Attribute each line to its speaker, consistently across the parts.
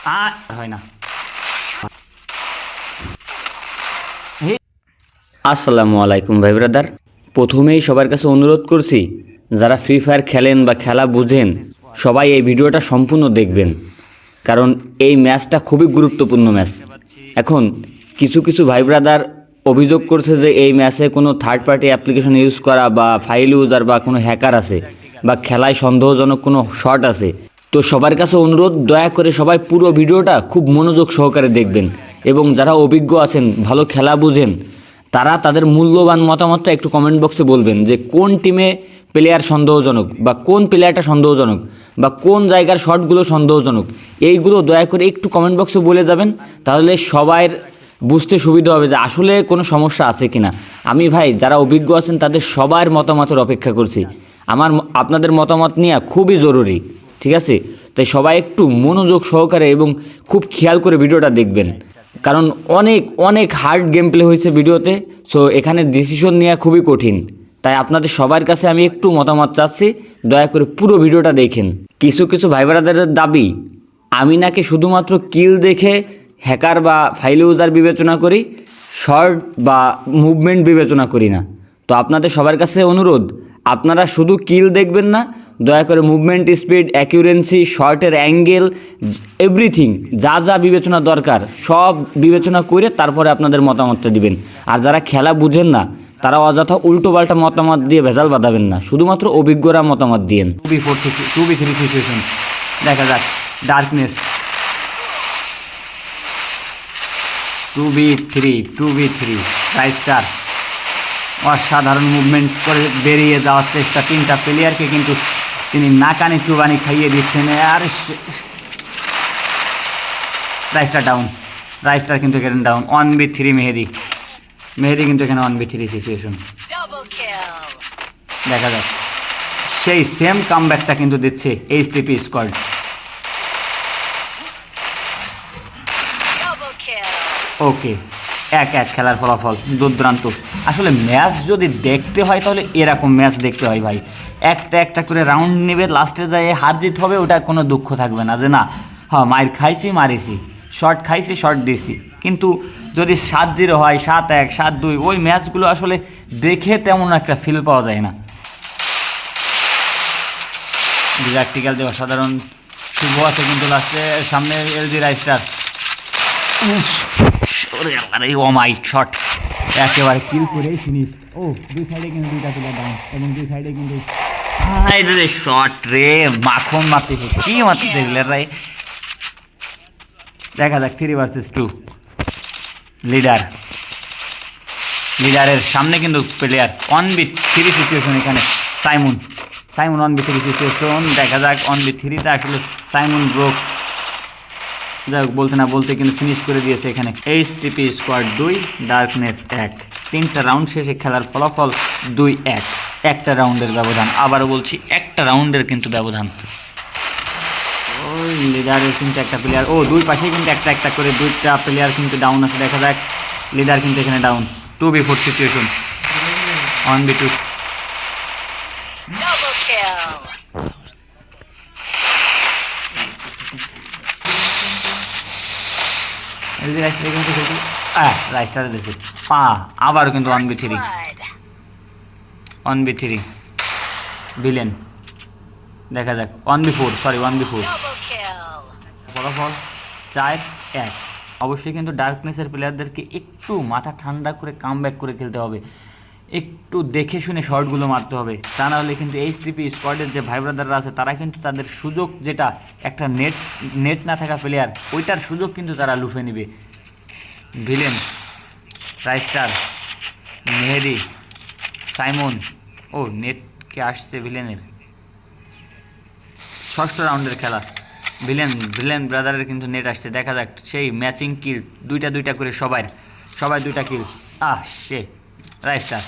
Speaker 1: হয় না।
Speaker 2: আসসালামু আলাইকুম ভাই ব্রাদার। প্রথমেই সবার কাছে অনুরোধ করছি, যারা ফ্রি ফায়ার খেলেন বা খেলা বুঝেন সবাই এই ভিডিওটা সম্পূর্ণ দেখবেন, কারণ এই ম্যাচটা খুবই গুরুত্বপূর্ণ ম্যাচ। এখন কিছু কিছু ভাই ব্রাদার অভিযোগ করছে যে এই ম্যাচে কোনো থার্ড পার্টি অ্যাপ্লিকেশন ইউজ করা বা ফাইল ইউজার বা কোনো হ্যাকার আছে বা খেলায় সন্দেহজনক কোনো শট আছে। তো সবার কাছে অনুরোধ, দয়া করে সবাই পুরো ভিডিওটা খুব মনোযোগ সহকারে দেখবেন, এবং যারা অভিজ্ঞ আছেন, ভালো খেলা বুঝেন, তারা তাদের মূল্যবান মতামতটা একটু কমেন্ট বক্সে বলবেন যে কোন টিমে প্লেয়ার সন্দেহজনক বা কোন প্লেয়ারটা সন্দেহজনক বা কোন জায়গার শটগুলো সন্দেহজনক। এইগুলো দয়া করে একটু কমেন্ট বক্সে বলে যাবেন, তাহলে সবার বুঝতে সুবিধা হবে যে আসলে কোনো সমস্যা আছে কি না। আমি ভাই যারা অভিজ্ঞ আছেন তাদের সবার মতামতের অপেক্ষা করছি। আপনাদের মতামত নেওয়া খুবই জরুরি, ঠিক আছে? তাই সবাই একটু মনোযোগ সহকারে এবং খুব খেয়াল করে ভিডিওটা দেখবেন, কারণ অনেক অনেক হার্ড গেম প্লে হয়েছে ভিডিওতে। সো এখানে ডিসিশন নেওয়া খুবই কঠিন। তাই আপনাদের সবার কাছে আমি একটু মতামত চাচ্ছি, দয়া করে পুরো ভিডিওটা দেখেন। কিছু কিছু ভাই ব্রাদারদের দাবি আমি নাকি শুধুমাত্র কিল দেখে হ্যাকার বা ফাইল ইউজার বিবেচনা করি, শর্ট বা মুভমেন্ট বিবেচনা করি না। তো আপনাদের সবার কাছে অনুরোধ, আপনারা শুধু কিল দেখবেন না, দয়া করে মুভমেন্ট স্পিড, অ্যাকিউরেন্সি, শর্টের অ্যাঙ্গেল, এভরিথিং যা যা বিবেচনা দরকার সব বিবেচনা করে তারপরে আপনাদের মতামতটা দিবেন। আর যারা খেলা বুঝেন না তারা অযথা উল্টোপাল্টা মতামত দিয়ে ভেজাল বাঁধাবেন না, শুধুমাত্র অভিজ্ঞরা মতামত দিয়েন।
Speaker 1: 2v3 সিচুয়েশন দেখা যাক। ডার্কনেস 2v3 রাইস্টার অসাধারণ মুভমেন্ট করে বেরিয়ে যাওয়ার চেষ্টা। তিনটা প্লেয়ারকে কিন্তু তিনি নাকানি চুবানি খাইয়ে দিচ্ছেন। আর রাইস্টার ডাউন, রাইস্টার কিন্তু এখানে ডাউন। 1v3 মেহেদি কিন্তু এখানে 1v3 সিচুয়েশন দেখা যাক। সেই সেম কামব্যাকটা কিন্তু দিচ্ছে এইচটিপি স্কোয়াড। ওকে, 1-1 খেলার ফলাফল দুর্দান্ত। আসলে ম্যাচ যদি দেখতে হয় তাহলে এরকম ম্যাচ দেখতে হয় ভাই। একটা একটা করে রাউন্ড নেবে, লাস্টে যায় হার জিত হবে, ওটা কোনো দুঃখ থাকবে না যে না হ্যাঁ মার খাইছি মারিছি, শর্ট খাইছি শর্ট দিছি। কিন্তু যদি 7-0 হয়, 7-1, 7-2, ওই ম্যাচগুলো আসলে দেখে তেমন একটা ফিল পাওয়া যায় না। ডিজার্টিক্যাল যে অসাধারণ শুভ আছে কিন্তু লাস্টে সামনে এলজি রাইস্টার। ও মাই শট একেবারে কিল করে ফিনিশ। ও দুই সাইডে কিন্তু দুইটা প্লেয়ার ডাউন, এবং দুই সাইডে কিন্তু শট রে মাখন মারতেছে, কি মারতেছে প্লেয়াররাই। দেখা যাক 3 vs 2 লিডারের সামনে কিন্তু প্লেয়ার 1v3 সিচুয়েশন। এখানে সাইমন 1v3 সিচুয়েশন। দেখা যাক 1v3টা আসলে সাইমন ব্রোক, যাই হোক বলতে না বলতে কিন্তু ফিনিশ করে দিয়েছে এখানে। HTP squad 2, darkness 1। 3টা রাউন্ড শেষে খেলার ফলাফল 2-1। একটা রাউন্ডের ব্যবধান, আবারও বলছি একটা রাউন্ডের কিন্তু ব্যবধান। ওই লিডারের কিন্তু একটা প্লেয়ার, দুই পাশেই কিন্তু একটা একটা করে দুইটা প্লেয়ার কিন্তু ডাউন আছে। দেখা যাক লিডার কিন্তু এখানে ডাউন। 2v4 situation, 1v2। রাইস্টারে দিয়েছে আবারও কিন্তু 1v3 ভিলেন। দেখা যাক 1v4 ফলাফল 4-1। অবশ্যই কিন্তু ডার্কনেসের প্লেয়ারদেরকে একটু মাথা ঠান্ডা করে কামব্যাক করে খেলতে হবে, একটু দেখে শুনে শর্টগুলো মারতে হবে। তা নাহলে কিন্তু এইচটিপি স্কোয়াডের যে ভাই ব্রাদাররা আছে তারা কিন্তু তাদের সুযোগ, যেটা একটা নেট না থাকা প্লেয়ার, ওইটার সুযোগ কিন্তু তারা লুফে নেবে। ভিলেন, রাইস্টার, মেহেদি, সাইমন। নেটকে আসছে ভিলেনের। 6ষ্ঠ রাউন্ডের খেলা। ভিলেন ব্রাদারের কিন্তু নেট আসছে। দেখা যাক সেই ম্যাচিং কিল, দুইটা করে সবাই 2টা কিল। রাইস্টার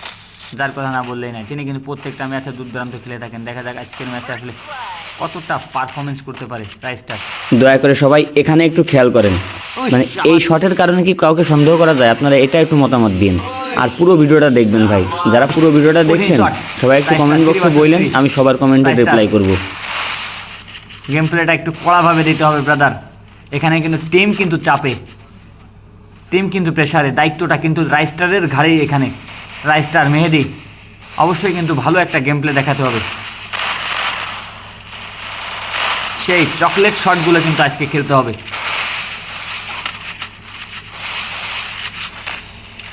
Speaker 1: যার কথা না বললেই না, তিনি কিন্তু প্রত্যেকটা ম্যাচে দুর্দান্ত খেলে থাকেন। দেখা যাক আজকের ম্যাচে আসলে কতটা পারফরমেন্স করতে পারে রাইস্টার।
Speaker 2: দয়া করে সবাই এখানে একটু খেয়াল করেন, মানে এই শটের কারণে কি কাউকে সন্দেহ করা যায়? আপনারা এটা একটু মতামত দিন, আর পুরো ভিডিওটা দেখবেন ভাই। যারা পুরো ভিডিওটা দেখছেন সবাই একটু কমেন্ট বক্সে বললেন, আমি সবার কমেন্টে রিপ্লাই করব।
Speaker 1: গেম প্লেটা একটু কড়াভাবে দিতে হবে ব্রাদার। এখানে কিন্তু টিম কিন্তু চাপে, টিম কিন্তু প্রেসারে, দায়িত্বটা কিন্তু রাইস্টারের ঘাড়েই এখানে। রাইস্টার মেহেদি অবশ্যই কিন্তু ভালো একটা গেম প্লে দেখাতে হবে। সেই চকলেট শটগুলো কিন্তু আজকে খেলতে হবে।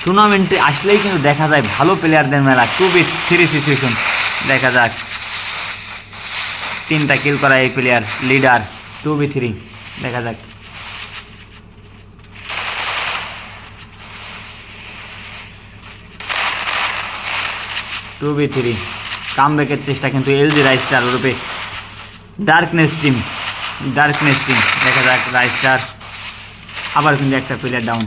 Speaker 1: টুর্নামেন্টে আসলেই কিন্তু দেখা যায় ভালো প্লেয়ারদের মেলা। 2v3 সিচুয়েশন, দেখা যাক 3টা কিল করা এই প্লেয়ার লিডার। 2v3 দেখা যাক। কামব্যাকের চেষ্টা কিন্তু এলজি রাইস্টার রূপে ডার্কনেস টিম দেখা যাক। রাইস্টার আবার কিন্তু একটা প্লেয়ার ডাউন।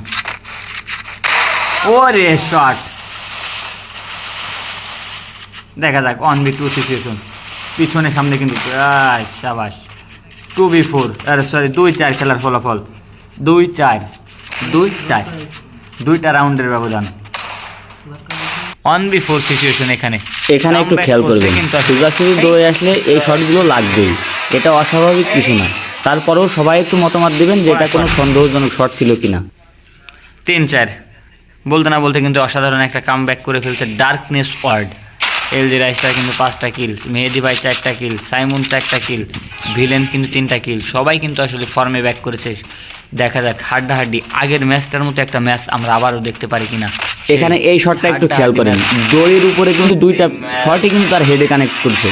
Speaker 1: ওরে শট, দেখা যাক 1v2 সিচুয়েশন, পিছনে সামনে কিন্তু শাবাশ। 2v4 সরি 2-4 খেলার ফলাফল 2-4 দুইটা রাউন্ডের ব্যবধান। 1v4 সিচুয়েশন এখানে
Speaker 2: একটু খেয়াল করবেন, সোজাসুজি দৌড়ে আসলে এই শটগুলো লাগবেই, এটা অস্বাভাবিক কিছু না। তারপরেও সবাই একটু মতামত দেবেন যে এটা কোনো সন্দেহজনক শট ছিল কিনা।
Speaker 1: 3-4 বলতে না বলতে কিন্তু অসাধারণ একটা কামব্যাক করে ফেলছে ডার্কনেস ওয়ার্ড। এলজি রাইস্টার কিন্তু 5টা কিল, মেহেদি ভাই 4টা কিল, সাইমন 4টা কিল, ভিলেন কিন্তু 3টা কিল। সবাই কিন্তু আসলে ফর্মে ব্যাক করেছে। দেখা যাক হাড্ডাহাড্ডি আগের ম্যাচটার মতো একটা ম্যাচ আমরা আবারও দেখতে পারি কিনা।
Speaker 2: এখানে এই শটটা একটু খেয়াল করেন, দড়ির উপরে কিন্তু দুইটা শটই কিন্তু তার হেডে কানেক্ট করছে।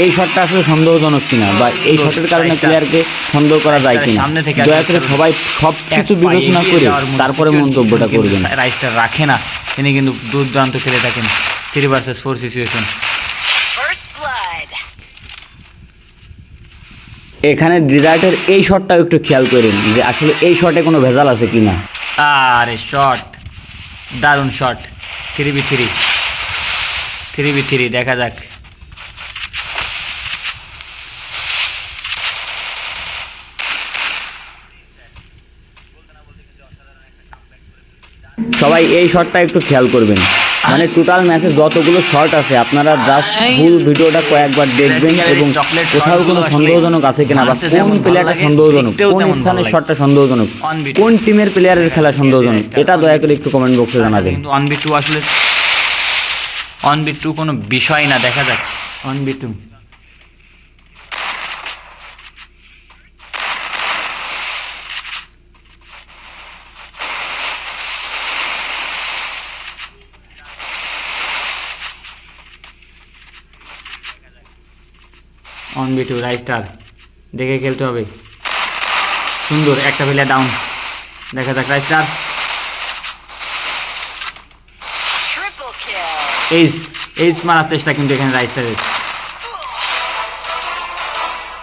Speaker 2: এই শটটা আসলে সন্দেহজনক কিনা বা এই শটের কারণে প্লেয়ারকে সন্দেহ করা যায় কিনা, দয়া করে সবাই সব কিছু বিবেচনা করে তারপরে মন্তব্যটা করবেন।
Speaker 1: রাইস্টার রাখে না, তিনি কিন্তু দুর্দান্ত খেলে থাকেন 3vs4 সিচুয়েশন।
Speaker 2: এখানে ডিজার্টের এই শটটাও একটু খেয়াল করেন যে আসলে এই শটে কোনো ভেজাল আছে কিনা।
Speaker 1: আরে শট, দারুণ শট। 3v3 দেখা যাক।
Speaker 2: সবাই এই শটটা একটু খেয়াল করবেন, মানে টোটাল ম্যাচে যতগুলো শট আছে আপনারা জাস্ট ফুল ভিডিওটা কয়েকবার দেখবেন এবং কোথাও কোনো সন্দেহজনক আছে কিনা বা কোন প্লেয়ারটা সন্দেহজনক, কোন স্থানের শটটা সন্দেহজনক, কোন টিমের প্লেয়ারের খেলা সন্দেহজনক, এটা দয়া করে একটু কমেন্ট বক্সে জানাবেন।
Speaker 1: কিন্তু 1v2 আসলে 1v2 কোনো বিষয় না। দেখা যাক 1v2 1v2 রাইস্টার দেখে খেলতে হবে। সুন্দর একটা প্লেয়ার ডাউন, দেখা যাক রাইস্টার এইচ মারার চেষ্টা কিন্তু এখানে রাইস্টারের।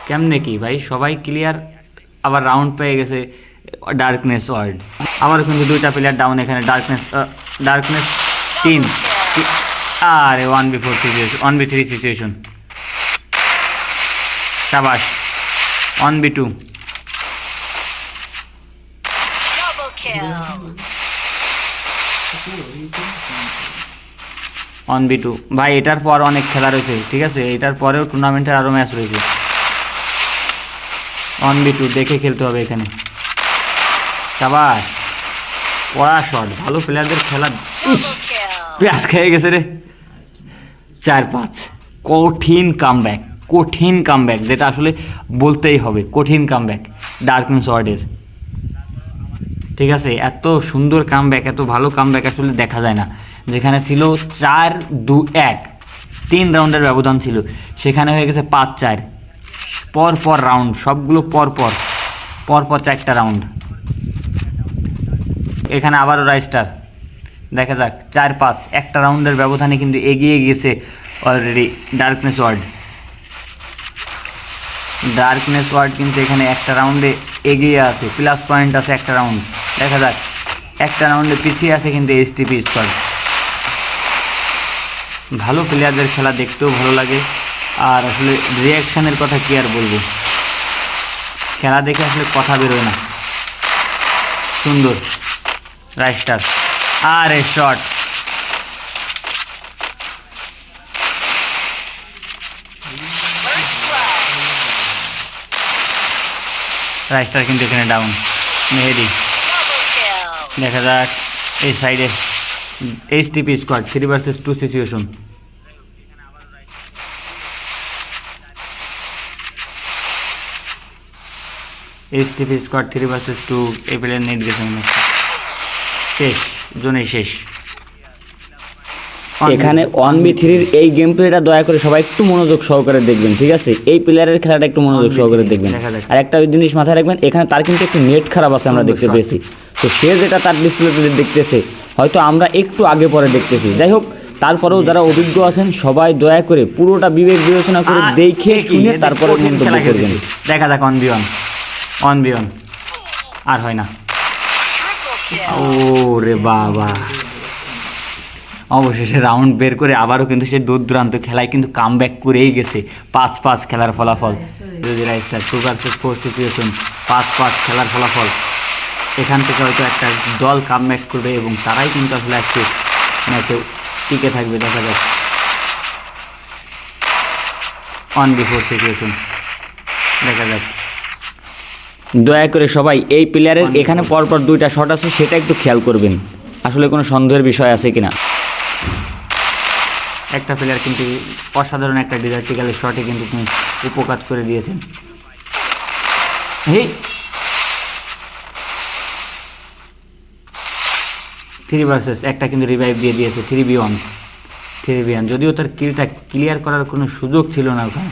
Speaker 1: কেমনে কি ভাই, সবাই ক্লিয়ার, আবার রাউন্ড পেয়ে গেছে ডার্কনেস ওয়ার্ল্ড। আবার কিন্তু দুইটা প্লেয়ার ডাউন এখানে। ডার্কনেস 3 আরে 1v4 situation, 1v3 situation. শাবাশ 1v2 1v2 ভাই। এটার পর অনেক খেলা রয়েছে, ঠিক আছে, এটার পরেও টুর্নামেন্টের আরও ম্যাচ রয়েছে। 1v2 দেখে খেলতে হবে এখানে। শাবাশ, পড়া শট, ভালো প্লেয়ারদের খেলা। পেঁয়াজ খেয়ে গেছে রে। 4-5 কঠিন কামব্যাক, যেটা আসলে বলতেই হবে, কঠিন কামব্যাক ডার্কনেস ওয়ার্ডের। ঠিক আছে, এত সুন্দর কামব্যাক, এত ভালো কামব্যাক আসলে দেখা যায় না। যেখানে ছিল 4-2-1, 3 রাউন্ডের ব্যবধান ছিল, সেখানে হয়ে গেছে 5-4। পর রাউন্ড, সবগুলো পর 4টা রাউন্ড। এখানে আবারও রাইস্টার, দেখা যাক 4-5, একটা রাউন্ডের ব্যবধানে কিন্তু এগিয়ে গিয়েছে অলরেডি ডার্কনেস ওয়ার্ড কিন্তু এখানে একটা রাউন্ডে এগিয়ে আছে, প্লাস পয়েন্ট আছে একটা রাউন্ড। দেখা যাক, একটা রাউন্ডে পিছিয়ে আছে কিন্তু এইচটিপি স্কোয়াড। ভালো প্লেয়ারদের খেলা দেখতেও ভালো লাগে, আর আসলে রিয়াকশানের কথা কি আর বলবো, খেলা দেখে আসলে কথা বেরোয় না। সুন্দর রাইস্টার, আরে শট, রাইস্টার কিন্তু এখানে ডাউন। মেহেদি দেখা যাক এই সাইডে HTP squad 3 versus 2 situation. HTP squad 3 versus 2, এই প্লেয়ার নেট গেছে মনে হচ্ছে। শেষ, জোনে শেষ।
Speaker 2: এখানে 1v3-র এই গেম প্লেটা দয়া করে সবাই একটু মনোযোগ সহকারে দেখবেন, ঠিক আছে? এই প্লেয়ারের খেলাটা একটু মনোযোগ সহকারে দেখবেন।
Speaker 1: দেখা যাক।
Speaker 2: আর একটা জিনিস মাথায় রাখবেন, এখানে তার কিন্তু একটু নেট খারাপ আছে আমরা দেখতে পেয়েছি। তো সে যেটা তার ডিসপ্লেতে দেখতেছে হয়তো আমরা একটু আগে পরে দেখতেছি। যাই হোক, তারপরেও যারা অভিজ্ঞ আছেন সবাই দয়া করে পুরোটা বিবেক বিবেচনা করে দেখে শুনে তারপরে মন্তব্য করবেন।
Speaker 1: দেখা যাক 1v1, 1v1 আর হয় না। ও রে বাবা, অবশেষে রাউন্ড বের করে আবারও কিন্তু সে দূর দূরান্ত খেলায় কিন্তু কাম ব্যাক করেই গেছে। 5-5 খেলার ফলাফল। যদি রাইস্টার 2 ভার্সেস 4 সিচুয়েশন, 5-5 খেলার ফলাফল। এখান থেকে হয়তো একটা দল কাম ব্যাক করবে এবং তারাই কিন্তু আসলে আজকে ম্যাচে টিকে থাকবে। দেখা যাক 1v4 সিচুয়েশন, দেখা যাক।
Speaker 2: দয়া করে সবাই এই প্লেয়ারের এখানে পরপর 2টা শট আছে, সেটা একটু খেয়াল করবেন আসলে কোনো সন্দেহের বিষয় আছে কিনা।
Speaker 1: একটা প্লেয়ার কিন্তু অসাধারণ একটা ডিজার্টিক্যালের শটে কিন্তু তুমি উপকার করে দিয়েছেন। হেই 3 ভার্সেস একটা কিন্তু রিভাইভ দিয়ে দিয়েছে। 3v1, যদিও তার কিলটা ক্লিয়ার করার কোনো সুযোগ ছিল না, ওখানে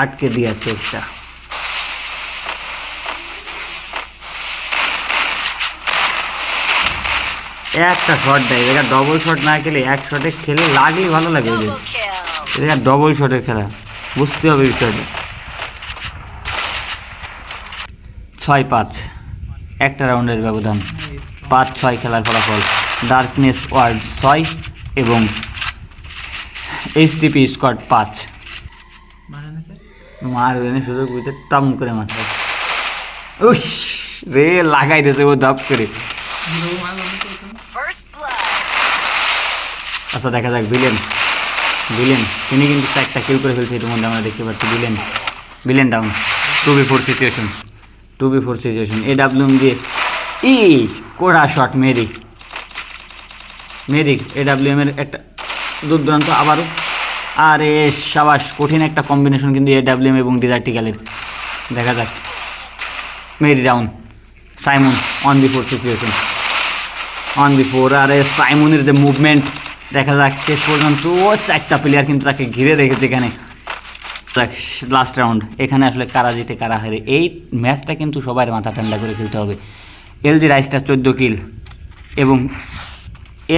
Speaker 1: আটকে দিয়েছে একটা। একটা শট দেয়, এটা ডবল শট না খেলে এক শটে খেলে লাগলেই ভালো লাগে। এটা ডবল শটের খেলা, বুঝতে হবে বিষয়টা। 6-5 একটা রাউন্ডের ব্যবধান। 5-6 খেলার ফলাফল। ডার্কনেস ওয়ার্ল্ড 6 এবং এইচটিপি স্কোয়াড 5। মারবে না সুযোগ বুঝতে টাম করে মাথায়। উস রে, লাগাই দিয়েছে ও দাপ করে। আচ্ছা দেখা যাক ভিলেন তিনি কিন্তু একটা কিল করে ফেলছে ইতিমধ্যে আমরা দেখতে পাচ্ছি। Villain down. 2v4 situation, AWM দিয়ে কোড়া শট। মেরিক AWM এর একটা দূর দূরান্ত আবারও। আরে সাবাস, কঠিন একটা কম্বিনেশন কিন্তু AWM এবং ডিজার্টিক্যালের। দেখা যাক Mary down. Simon 1v4 situation, 1v4। আরে সাইমনের যে মুভমেন্ট দেখা যাক শেষ পর্যন্ত। ও 4টা প্লেয়ার কিন্তু তাকে ঘিরে রেখেছে এখানে। লাস্ট রাউন্ড, এখানে আসলে কারা জিতে কারা হারে এই ম্যাচটা কিন্তু সবার মাথা ঠান্ডা করে খেলতে হবে। এলজি রাইস্টার 14 কিল এবং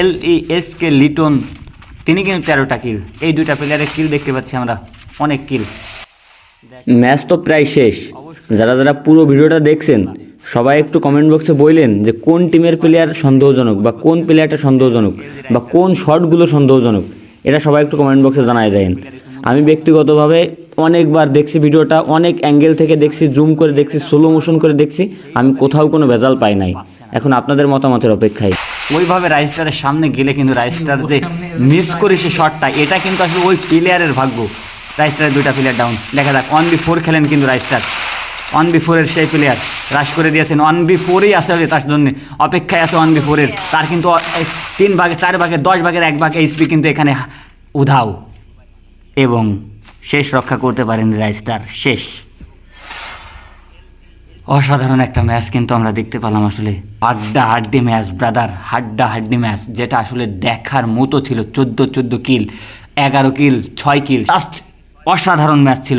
Speaker 1: LESK লিটন তিনি কিন্তু 13টা কিল। এই 2টা প্লেয়ারের কিল দেখতে পাচ্ছি আমরা, অনেক কিল।
Speaker 2: ম্যাচ তো প্রায় শেষ। যারা যারা পুরো ভিডিওটা দেখছেন সবাই একটু কমেন্ট বক্সে বললেন যে কোন টিমের প্লেয়ার সন্দেহজনক, বা কোন প্লেয়ারটা সন্দেহজনক, বা কোন শটগুলো সন্দেহজনক, এটা সবাই একটু কমেন্ট বক্সে জানায় দেন। আমি ব্যক্তিগতভাবে অনেকবার দেখছি ভিডিওটা, অনেক অ্যাঙ্গেল থেকে দেখছি, জুম করে দেখছি, স্লো মোশন করে দেখছি, আমি কোথাও কোনো ভেজাল পাই নাই। এখন আপনাদের মতামতের অপেক্ষায়।
Speaker 1: ওইভাবে রাইস্টারের সামনে গেলে কিন্তু রাইস্টার যে মিস করে সে শটটা, এটা কিন্তু আসলে ওই প্লেয়ারের ভাগ্য। রাইস্টারের 2টা প্লেয়ার ডাউন। দেখা যাক 1v4 খেলেন কিন্তু রাইস্টার। 1v4 এর সেই প্লেয়ার রাশ করে দিয়েছেন। 1v4ই আসলে তার জন্য অপেক্ষায় আছে 1v4 এর। তার কিন্তু 3 ভাগে 4 ভাগে 10 ভাগের 1 ভাগ এইচপি কিন্তু এখানে উধাও, এবং শেষ রক্ষা করতে পারেন রাইস্টার। শেষ অসাধারণ একটা ম্যাচ কিন্তু আমরা দেখতে পেলাম। আসলে হাড্ডাহাড্ডি ম্যাচ ব্রাদার, হাড্ডাহাড্ডি ম্যাচ, যেটা আসলে দেখার মতো ছিল। 14 কিল, 11 কিল, 6 কিল, জাস্ট অসাধারণ ম্যাচ ছিল।